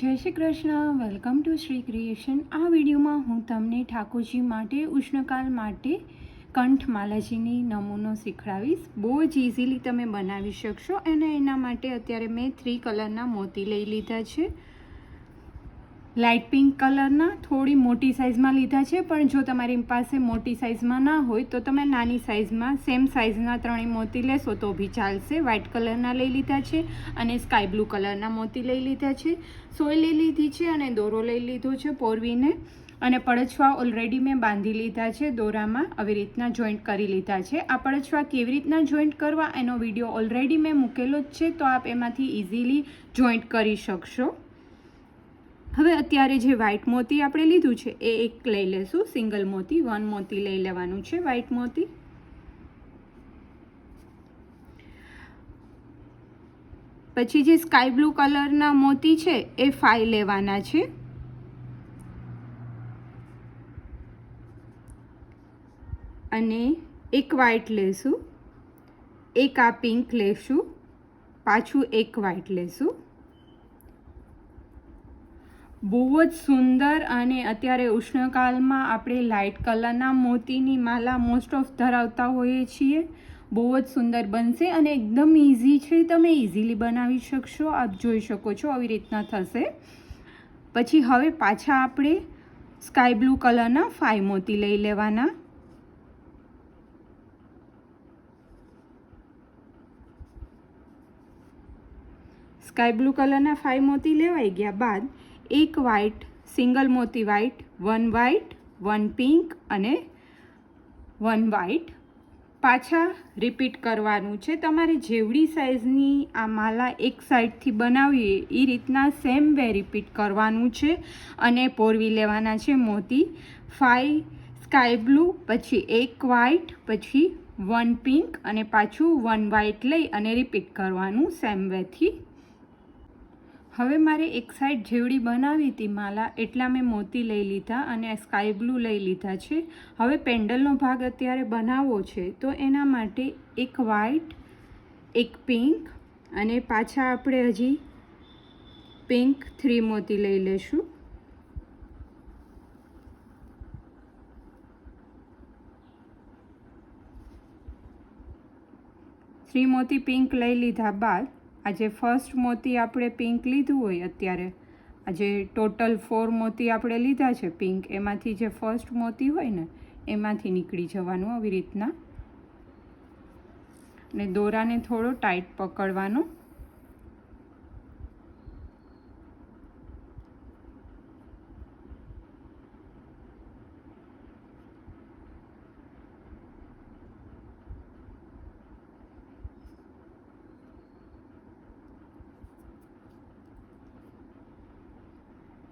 જય Shri Krishna. Welcome to Shri creation. આ વિડીયોમાં હું તમને ઠાકોરજી માટે ઉષ્ણકાલ માટે કંઠમાલાજીની નમૂનો શીખવાડીશ. બહુ જ ઇઝીલી તમે બનાવી શકશો. અને એના માટે અત્યારે મેં 3 કલરના મોતી લઈ લીધા છે. લાઇટ પિંક કલરના થોડી મોટી સાઇઝમાં લીધા છે, પણ જો તમારી પાસે મોટી સાઇઝમાં ના હોય તો તમે નાની સાઇઝમાં સેમ સાઇઝના 3 મોતી લેશો તો બી ચાલશે. વ્હાઇટ કલરના લઈ લીધા છે અને સ્કાય બ્લુ કલરના મોતી લઈ લીધા છે. સોય લઈ લીધી છે અને દોરો લઈ લીધો છે પોરવીને, અને પડછવા ઓલરેડી મેં બાંધી લીધા છે દોરામાં. આવી રીતના જોઈન્ટ કરી લીધા છે. આ પડછવા કેવી રીતના જોઈન્ટ કરવા એનો વિડીયો ઓલરેડી મેં મૂકેલો જ છે, તો આપ એમાંથી ઇઝીલી જોઈન્ટ કરી શકશો. હવે અત્યારે જે વ્હાઇટ મોતી આપણે લીધું છે એ એક લઈ લેશું. સિંગલ મોતી 1 મોતી લઈ લેવાનું છે વ્હાઇટ મોતી. પછી જે સ્કાય બ્લુ કલરના મોતી છે એ 5 લેવાના છે. અને એક વ્હાઇટ લેશું, એક આ પિંક લેશું, પાછું એક વ્હાઇટ લેશું. બહુ જ સુંદર અને અત્યારે ઉષ્ણકાલમાં આપણે લાઇટ કલરના મોતીની માલા મોસ્ટ ઓફ ધરાવતા હોઈએ છીએ. બહુ જ સુંદર બનશે અને એકદમ ઇઝી છે. તમે ઇઝીલી બનાવી શકશો. આપ જોઈ શકો છો આવી રીતના થશે. પછી હવે પાછા આપણે સ્કાય બ્લુ કલરના 5 મોતી લઈ લેવાના. સ્કાય બ્લુ કલરના 5 મોતી લેવાઈ ગયા બાદ એક વ્હાઇટ, સિંગલ મોતી વ્હાઇટ, 1 વ્હાઇટ, 1 પિંક અને 1 વ્હાઇટ પાછા રિપીટ કરવાનું છે. તમારે જેવડી સાઇઝની આ માલા એક સાઈડથી બનાવીએ એ રીતના સેમ વે રિપીટ કરવાનું છે. અને પોરવી લેવાના છે મોતી 5 સ્કાય બ્લુ, પછી એક વ્હાઇટ, પછી 1 પિંક અને પાછું 1 વ્હાઇટ લઈ અને રિપીટ કરવાનું સેમ વેથી. હવે મારે એક સાઈડ જેવડી બનાવી હતી માલા એટલા મેં મોતી લઈ લીધા અને સ્કાય બ્લુ લઈ લીધા છે. હવે પેન્ડલનો ભાગ અત્યારે બનાવવો છે, તો એના માટે એક વ્હાઇટ, એક પિંક અને પાછા આપણે હજી પિંક 3 મોતી લઈ લેશું. થ્રી મોતી પિંક લઈ લીધા બાદ આ જે ફર્સ્ટ મોતી આપણે પિંક લીધું હોય, અત્યારે આ જે ટોટલ 4 મોતી આપણે લીધા છે પિંક, એમાંથી જે ફર્સ્ટ મોતી હોય ને એમાંથી નીકળી જવાનું આવી રીતના. અને દોરાને થોડો ટાઈટ પકડવાનો.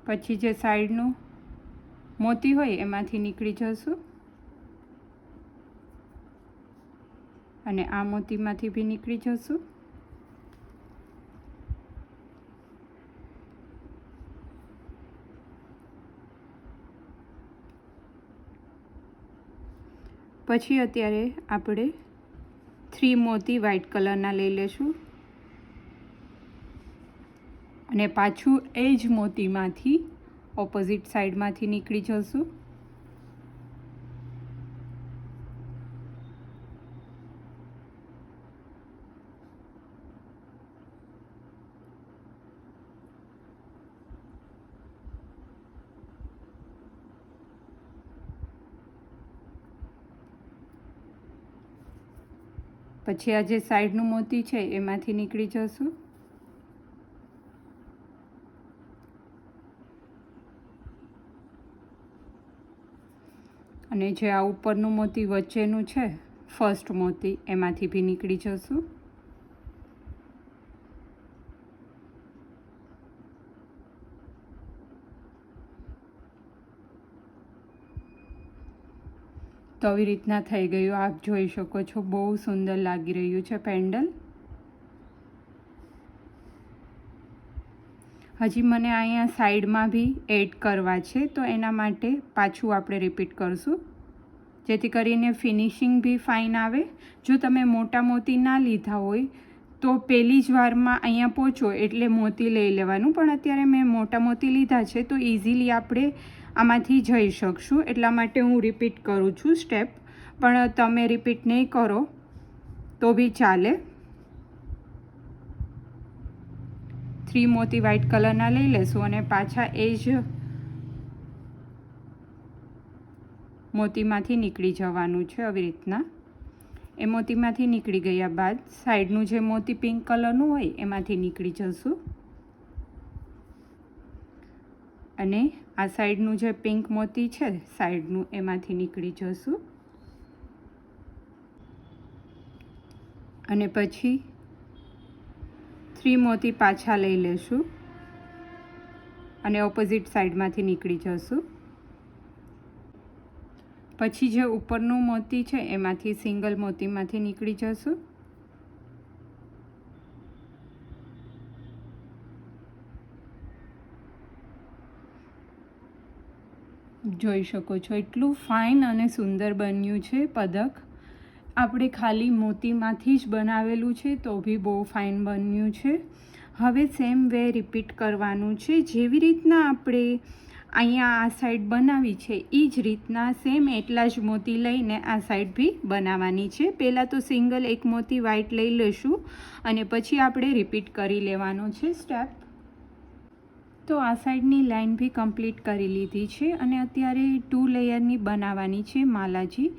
પછી જે સાઈડનું મોતી હોય એમાંથી નીકળી જશું અને આ મોતીમાંથી બી નીકળી જશું. પછી અત્યારે આપણે 3 મોતી વ્હાઇટ કલરના લઈ લેશું અને પાછું એ જ મોતીમાંથી ઓપોઝિટ સાઈડમાંથી નીકળી જશું. પછી આ જે સાઈડનું મોતી છે એમાંથી નીકળી જશું. અને જે આ ઉપરનું મોતી વચ્ચેનું છે ફર્સ્ટ મોતી, એમાંથી બી નીકળી જશું. તો આવી રીતના થઈ ગયું. આપ જોઈ શકો છો બહુ સુંદર લાગી રહ્યું છે પેન્ડલ. હજી મને અહીંયા સાઈડમાં બી એડ કરવા છે, તો એના માટે પાછું આપણે રિપીટ કરશું જેથી કરીને ફિનિશિંગ બી ફાઇન આવે. જો તમે મોટા મોતી ના લીધા હોય તો પહેલી જ વારમાં અહીંયા પહોંચો એટલે મોતી લઈ લેવાનું, પણ અત્યારે મેં મોટા મોતી લીધા છે તો ઇઝીલી આપણે આમાંથી જઈ શકશું, એટલા માટે હું રિપીટ કરું છું સ્ટેપ, પણ તમે રિપીટ નહીં કરો તો બી ચાલે. 3 મોતી વ્હાઇટ કલરના લઈ લેશું અને પાછા એ જ મોતીમાંથી નીકળી જવાનું છે. આવી રીતના એ મોતીમાંથી નીકળી ગયા બાદ સાઈડનું જે મોતી પિંક કલરનું હોય એમાંથી નીકળી જશું અને આ સાઈડનું જે પિંક મોતી છે સાઈડનું એમાંથી નીકળી જશું અને પછી 3 મોતી પાછા લઈ લેશું અને ઓપોઝિટ સાઈડમાંથી નીકળી જશું. પછી જે ઉપરનું મોતી છે એમાંથી સિંગલ મોતીમાંથી નીકળી જશું જોઈ શકો છો એટલું ફાઇન અને સુંદર બન્યું છે પદક. આપણે ખાલી મોતીમાંથી જ બનાવેલું છે તો બી બહુ ફાઇન બન્યું છે. હવે સેમ વે રિપીટ કરવાનું છે. જેવી રીતના આપણે અહીંયા આ સાઈડ બનાવી છે એ જ રીતના સેમ એટલા જ મોતી લઈને આ સાઈડ બી બનાવવાની છે. પહેલાં તો સિંગલ એક મોતી વ્હાઇટ લઈ લઈશું અને પછી આપણે રિપીટ કરી લેવાનો છે સ્ટેપ. તો આ સાઈડની લાઈન બી કમ્પ્લીટ કરી લીધી છે અને અત્યારે 2 લેયરની બનાવવાની છે માલાજી.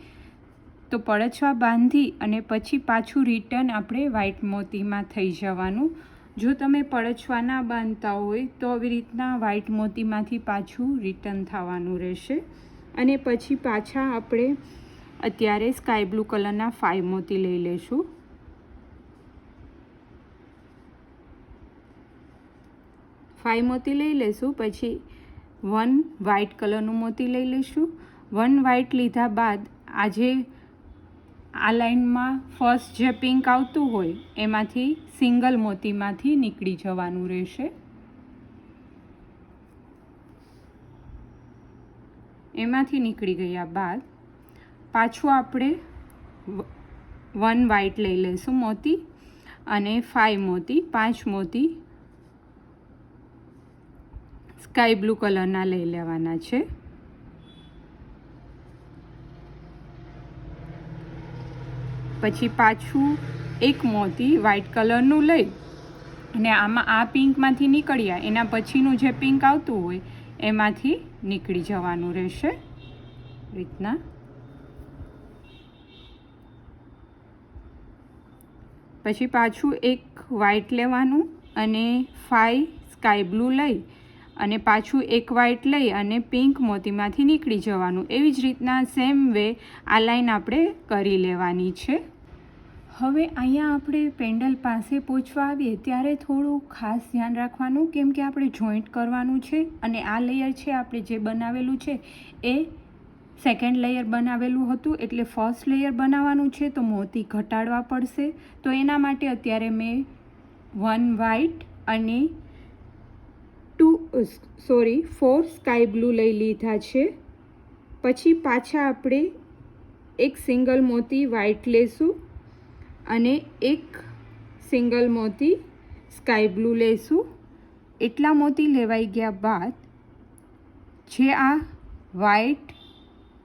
તો પડછવા બાંધી અને પછી પાછું રિટર્ન આપણે વ્હાઇટ મોતીમાં થઈ જવાનું. જો તમે પડછવા ના બાંધતા હોય તો આવી રીતના વ્હાઇટ મોતીમાંથી પાછું રિટર્ન થવાનું રહેશે અને પછી પાછા આપણે અત્યારે સ્કાય બ્લુ કલરના 5 મોતી લઈ લઈશું. મોતી લઈ લઈશું પછી 1 વ્હાઇટ કલરનું મોતી લઈ લઈશું. 1 વ્હાઇટ લીધા બાદ આજે આ લાઈનમાં ફર્સ્ટ જે પિંક આવતું હોય એમાંથી સિંગલ મોતીમાંથી નીકળી જવાનું રહેશે. એમાંથી નીકળી ગયા બાદ પાછું આપણે 1 વ્હાઇટ લઈ લઈશું મોતી અને 5 મોતી 5 મોતી સ્કાય બ્લુ કલરના લઈ લેવાના છે. પછી પાછું એક મોતી વ્હાઇટ કલરનું લઈ અને આમાં આ પિંકમાંથી નીકળ્યા એના પછીનું જે પિંક આવતું હોય એમાંથી નીકળી જવાનું રહેશે રીતના. પછી પાછું એક વ્હાઇટ લેવાનું અને 5 સ્કાય બ્લુ લઈ અને પાછું એક વ્હાઇટ લઈ અને પિંક મોતીમાંથી નીકળી જવાનું. એવી જ રીતના સેમ વે આ લાઈન આપણે કરી લેવાની છે. હવે અહીંયા આપણે પેન્ડલ પાસે પહોંચવા આવીએ ત્યારે થોડું ખાસ ધ્યાન રાખવાનું, કેમ કે આપણે જોઈન્ટ કરવાનું છે અને આ લેયર છે આપણે જે બનાવેલું છે એ સેકન્ડ લેયર બનાવેલું હતું એટલે ફર્સ્ટ લેયર બનાવવાનું છે તો મોતી ઘટાડવા પડશે. તો એના માટે અત્યારે મેં 1 વ્હાઇટ અને 4 સ્કાય બ્લુ લઈ લીધા છે. પછી પાછા આપણે એક સિંગલ મોતી વ્હાઇટ લેશું અને એક સિંગલ મોતી સ્કાય બ્લુ લેશું. એટલા મોતી લેવાઈ ગયા બાદ જે આ વ્હાઇટ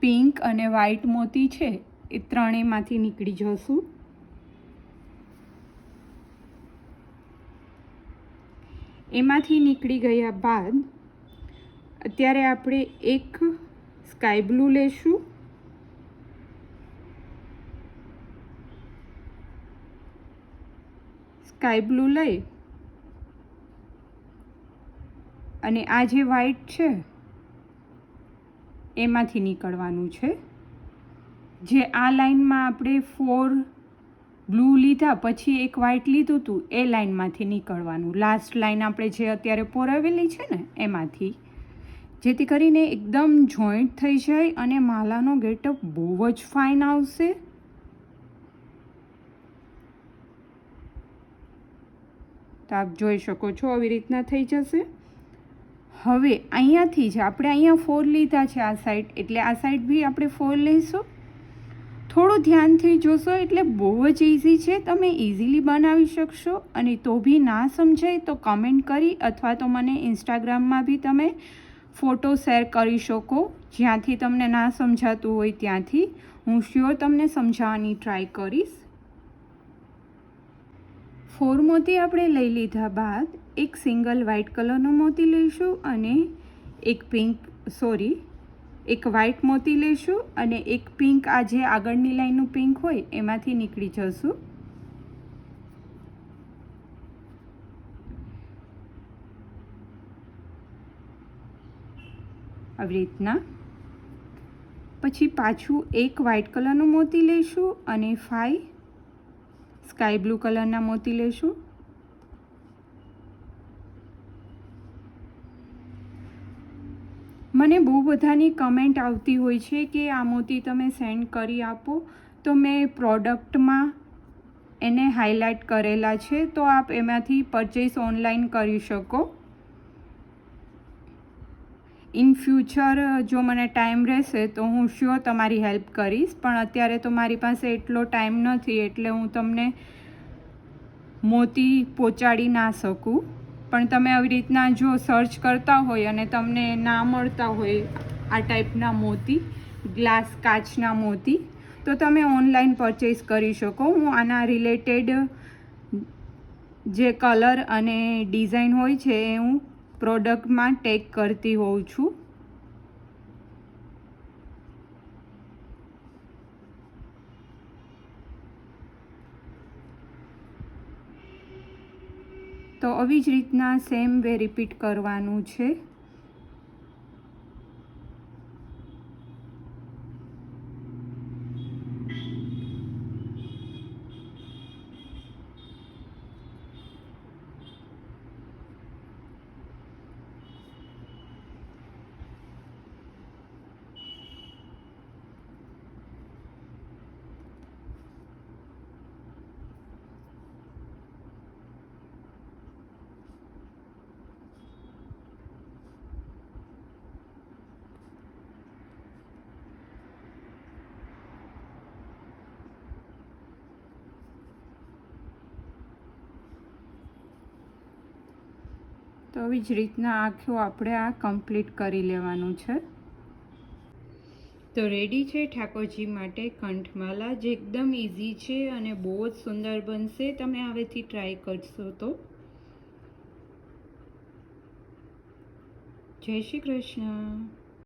પિંક અને વ્હાઇટ મોતી છે એ ત્રણેયમાંથી નીકળી જશું. એમાંથી નીકળી ગયા બાદ અત્યારે આપણે એક સ્કાય બ્લુ લેશું સ્કાય બ્લુ લઈ અને આ જે વ્હાઇટ છે એમાંથી નીકળવાનું છે. જે આ લાઈનમાં આપણે 4 બ્લુ લીધા પછી એક વ્હાઇટ લીધું હતું એ લાઈનમાંથી નીકળવાનું. લાસ્ટ લાઈન આપણે જે અત્યારે પોરાવેલી છે ને એમાંથી, જેથી કરીને એકદમ જોઈન્ટ થઈ જાય અને માલાનો ગેટઅપ બહુ જ ફાઇન આવશે. તો આપ જોઈ શકો છો આવી રીતના થઈ જશે. હવે અહીંયાથી જ આપણે અહીંયા 4 લીધા છે આ સાઈડ એટલે આ સાઈડ બી આપણે 4 લઈશું. થોડું ધ્યાનથી જોશો એટલે બહુ જ ઇઝી છે, તમે ઇઝીલી બનાવી શકશો. અને તો બી ના સમજાય તો કમેન્ટ કરી અથવા તો મને ઇન્સ્ટાગ્રામમાં બી તમે ફોટો શેર કરી શકો, જ્યાંથી તમને ના સમજાતું હોય ત્યાંથી. હું શ્યોર તમને સમજાવવાની ટ્રાય કરીશ. 4 મોતી આપણે લઈ લીધા બાદ એક સિંગલ વ્હાઇટ કલરનો મોતી લઈશું અને એક વ્હાઇટ મોતી લઈશું અને એક પિંક, આ જે આગળની લાઈનનું પિંક હોય એમાંથી નીકળી જશું. આવી રીતના. પછી પાછું એક વ્હાઇટ કલરનું મોતી લઈશું અને 5 સ્કાય બ્લુ કલરના મોતી લઈશું. મને બહુ બધાની કમેન્ટ આવતી હોય છે કે આ મોતી તમે સેન્ડ કરી આપો, તો મેં પ્રોડક્ટમાં એને હાઇલાઇટ કરેલા છે, તો આપ એમાંથી પરચેસ ઓનલાઈન કરી શકો. ઇન ફ્યુચર જો મને ટાઈમ રહેશે તો હું શ્યોર તમારી હેલ્પ કરીશ, પણ અત્યારે તો મારી પાસે એટલો ટાઈમ નથી એટલે હું તમને મોતી પહોંચાડી ના શકું. પણ તમે આવી રીતના જો સર્ચ કરતા હોય અને તમને ના મળતા હોય આ ટાઈપના મોતી, ગ્લાસ કાચના મોતી, તો તમે ઓનલાઈન પરચેસ કરી શકો. હું આના રિલેટેડ જે કલર અને ડિઝાઇન હોય છે એ હું પ્રોડક્ટમાં ટેગ કરતી હોઉં છું. તો આવી જ રીતના સેમ વે રિપીટ કરવાનું છે. તો આવી જ રીતના આખું આપણે આ કમ્પ્લીટ કરી લેવાનું છે. તો રેડી છે ઠાકોરજી માટે કંઠમાલા, જે એકદમ ઇઝી છે અને બહુ જ સુંદર બનશે. તમે હવેથી ટ્રાય કરશો તો. જય શ્રી કૃષ્ણ.